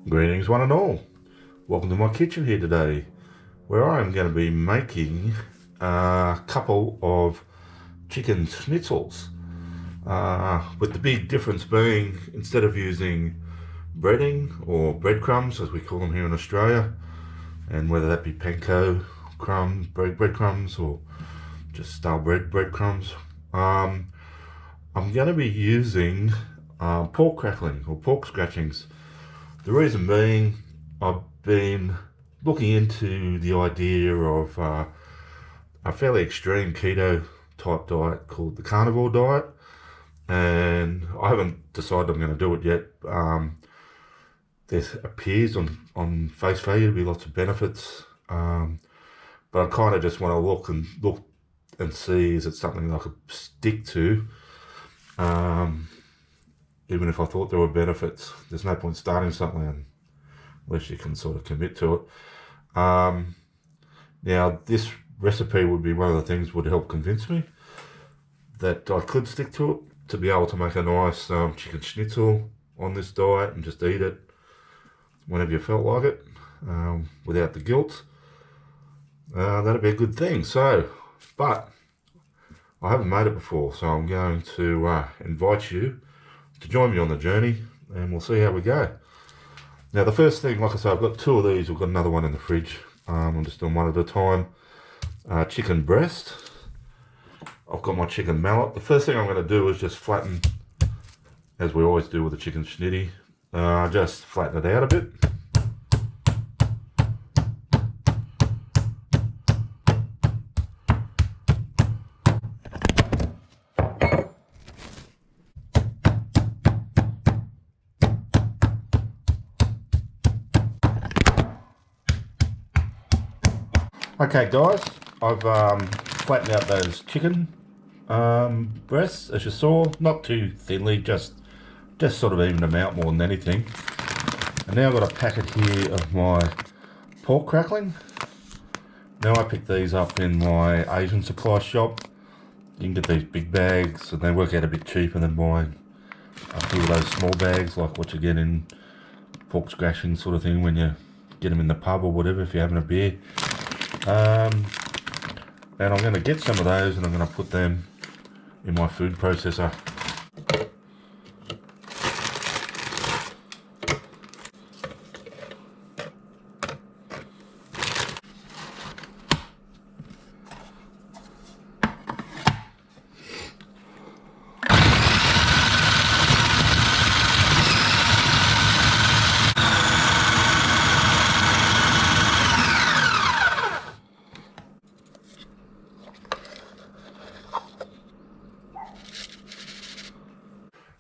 Greetings one and all. Welcome to my kitchen here today, where I'm going to be making a couple of chicken schnitzels. With the big difference being, instead of using breading or breadcrumbs as we call them here in Australia, and whether that be panko crumbs, breadcrumbs, or just stale breadcrumbs, I'm going to be using pork crackling or pork scratchings. The reason being, I've been looking into the idea of a fairly extreme keto type diet called the carnivore diet, and I haven't decided I'm going to do it yet. There appears on face value to be lots of benefits, but I kind of just want to look and see, is it something that I could stick to. Even if I thought there were benefits, there's no point starting something unless you can sort of commit to it. Now, this recipe would be one of the things that would help convince me that I could stick to it, to be able to make a nice chicken schnitzel on this diet and just eat it whenever you felt like it, without the guilt. That'd be a good thing. But I haven't made it before, so I'm going to invite you to join me on the journey, and we'll see how we go. Now, the first thing, like I said, I've got two of these. We've got another one in the fridge. I'm just doing one at a time. Chicken breast. I've got my chicken mallet. The first thing I'm going to do is just flatten, as we always do with the chicken schnitty. Just flatten it out a bit. Okay guys, I've flattened out those chicken breasts, as you saw, not too thinly, just sort of even them out more than anything. And now I've got a packet here of my pork crackling. Now I picked these up in my Asian supply shop. You can get these big bags and they work out a bit cheaper than buying a few of those small bags like what you get in pork scratching sort of thing when you get them in the pub or whatever if you're having a beer. And I'm going to get some of those and I'm going to put them in my food processor.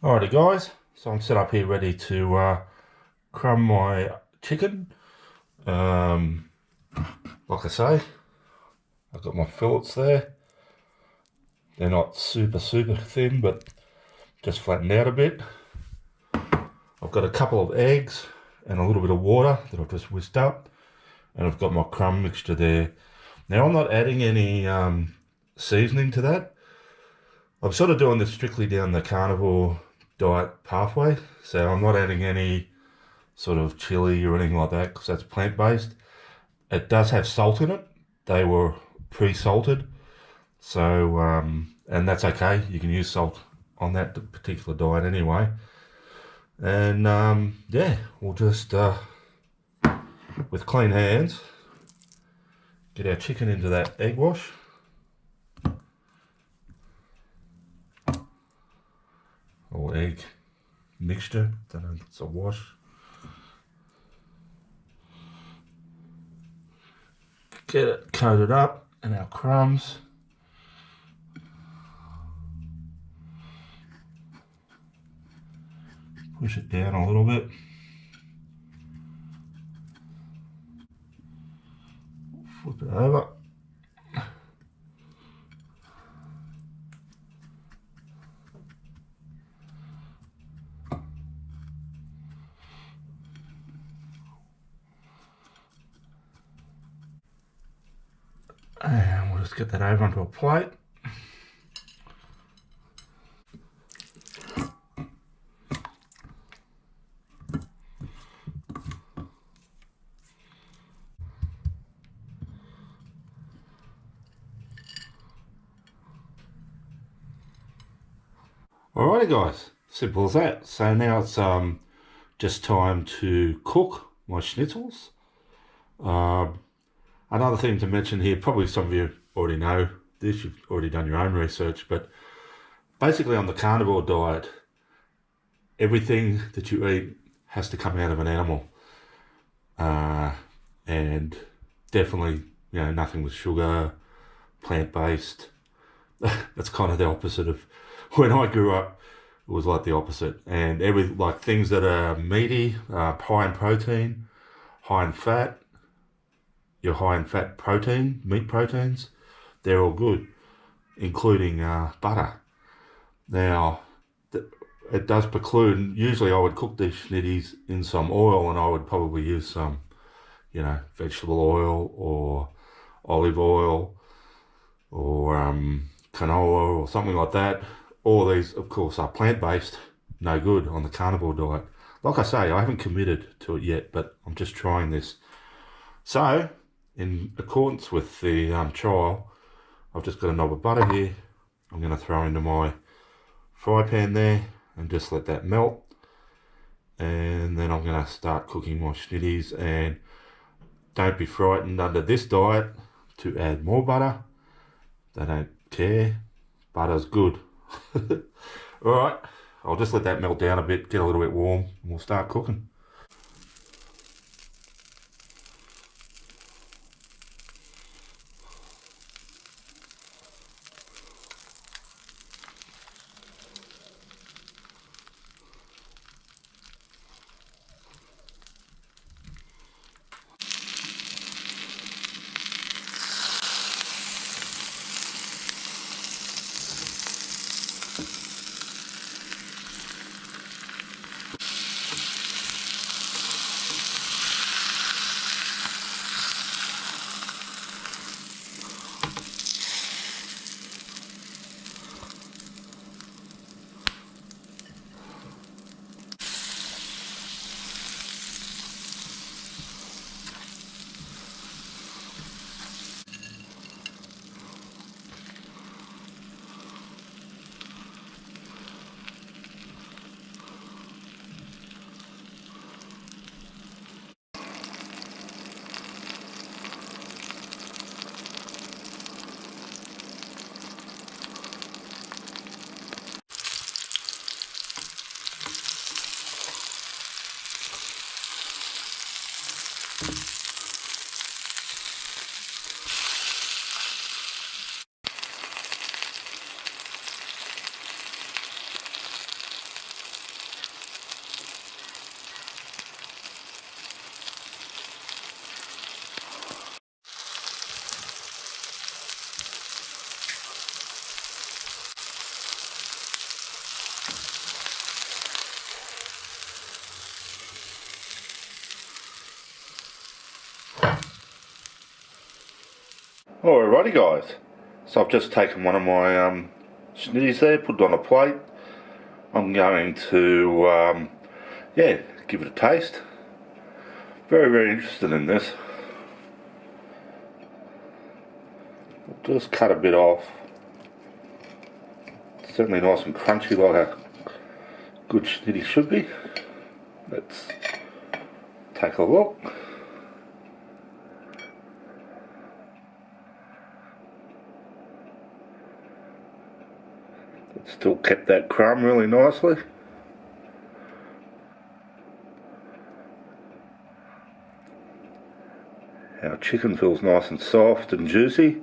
Alrighty guys, so I'm set up here ready to crumb my chicken. Like I say, I've got my fillets there. They're not super thin, but just flattened out a bit. I've got a couple of eggs and a little bit of water that I've just whisked up, and I've got my crumb mixture there. Now I'm not adding any seasoning to that. I'm sort of doing this strictly down the carnivore diet pathway, so I'm not adding any sort of chili or anything like that because that's plant-based. It does have salt in it. They were pre-salted, so and that's okay. You can use salt on that particular diet anyway. And yeah, we'll just with clean hands get our chicken into that egg wash. Or egg mixture, don't know if it's a wash. Get it coated up in our crumbs. Push it down a little bit. Flip it over. And we'll just get that over onto a plate. Alrighty guys, simple as that. So now it's just time to cook my schnitzels. Another thing to mention here, probably some of you already know this, you've already done your own research, but basically on the carnivore diet, everything that you eat has to come out of an animal. And definitely, nothing with sugar, plant-based. That's kind of the opposite of when I grew up. It was like the opposite, and like things that are meaty, high in protein, high in fat. Your high in fat protein, meat proteins, they're all good, including butter. Now, it does preclude. Usually, I would cook these schnitties in some oil, and I would probably use some, vegetable oil or olive oil or canola or something like that. All these, of course, are plant-based, no good on the carnivore diet. Like I say, I haven't committed to it yet, but I'm just trying this. So, in accordance with the trial, I've just got a knob of butter here. I'm going to throw into my fry pan there and just let that melt. And then I'm going to start cooking my schnitties, and don't be frightened under this diet to add more butter. They don't care. Butter's good. Alright, I'll just let that melt down a bit, get a little bit warm, and we'll start cooking. Alrighty guys, so I've just taken one of my schnitties there, put it on a plate. I'm going to, give it a taste. Very, very interested in this. I'll just cut a bit off. It's certainly nice and crunchy like a good schnitty should be. Let's take a look. It's still kept that crumb really nicely. Our chicken feels nice and soft and juicy.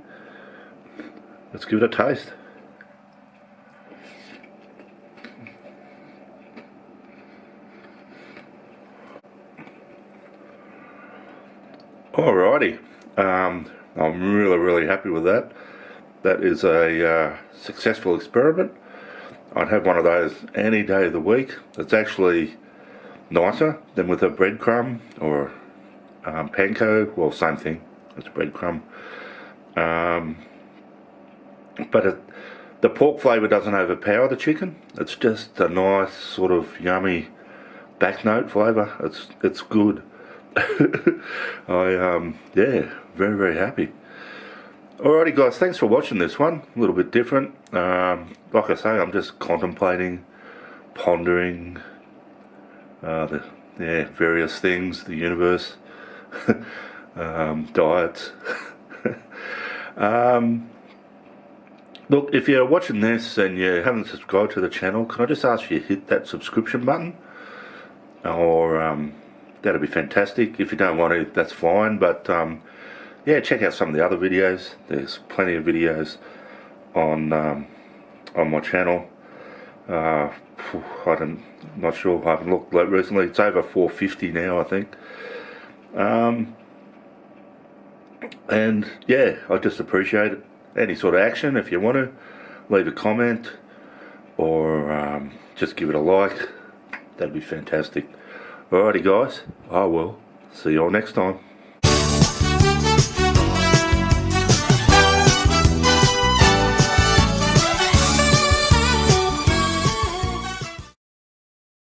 Let's give it a taste. Alrighty, I'm really happy with that. That is a successful experiment. I'd have one of those any day of the week. It's actually nicer than with a breadcrumb or panko. Well, same thing. It's breadcrumb. But the pork flavour doesn't overpower the chicken. It's just a nice sort of yummy back note flavour. It's good. Very happy. Alrighty guys, thanks for watching this one. A little bit different. Like I say, I'm just contemplating, pondering the various things, the universe, diets. Look, if you're watching this and you haven't subscribed to the channel, can I just ask you to hit that subscription button? Or that'd be fantastic. If you don't want to, that's fine. But yeah, check out some of the other videos. There's plenty of videos on my channel. Not sure. I haven't looked recently. It's over 450 now, I think. And yeah, I just appreciate it. Any sort of action. If you want to, leave a comment or just give it a like. That'd be fantastic. Alrighty, guys. I will see you all next time.